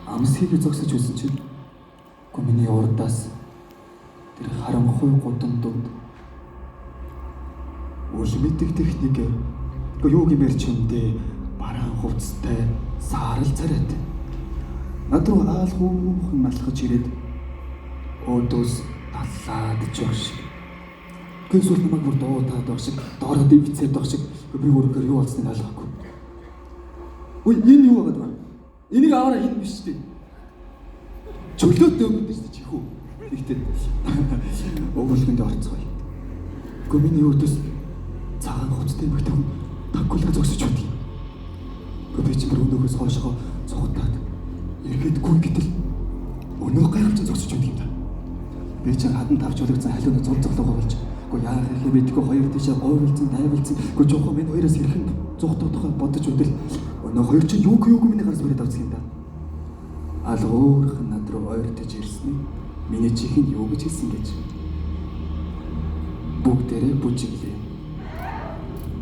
Амсхийг зогсож байсан чинь миний урдаас тэр харанхуй гудамд дунд үлмэдэг техник юу гэмээр ч юм дээ бараан хувцастай саарал царайтай над руу аалхуухан малхаж ирээд өөдөөс таллаад жоо шиг гэнсүүл намайг бүр дуудаад байх шиг доороо дэвцээд байх шиг би өөрөөр юу болсныг ойлгоогүй. Үй энэ юу байгаад байна? Энийг аваараа энэ биш дээ. Чөлөөтэй өгдөө шүү дээ чихүү. Тэгтээ өгүүлбэнд орцгоё. Миний өөдөөс цагаан хувцастай мөхтөн таггуулга зогсож байдаг. Би ч бүр өнөөхөөс хоошоо цогтаад эргээдгүй гэтэл өнөө гайхалж зогсож байдаг юм да. Би ч хадан тавчуулагдсан халиуны зул зоглоогоо болж яах юм мэдгүй хоёр тийшээ гойролцсон дайвалцсан жоохон минь хоёроос хэрхэн зүгтуудахаа бодож өдөл өнөө хоёр чинь юу миний гараас бүрээд авцсан юм да. Алгуурхан над руу ойртож ирсэн. Миний чихэнд юу гэж хэлсэн гэж. Бүгдээрээ бүжиглээ.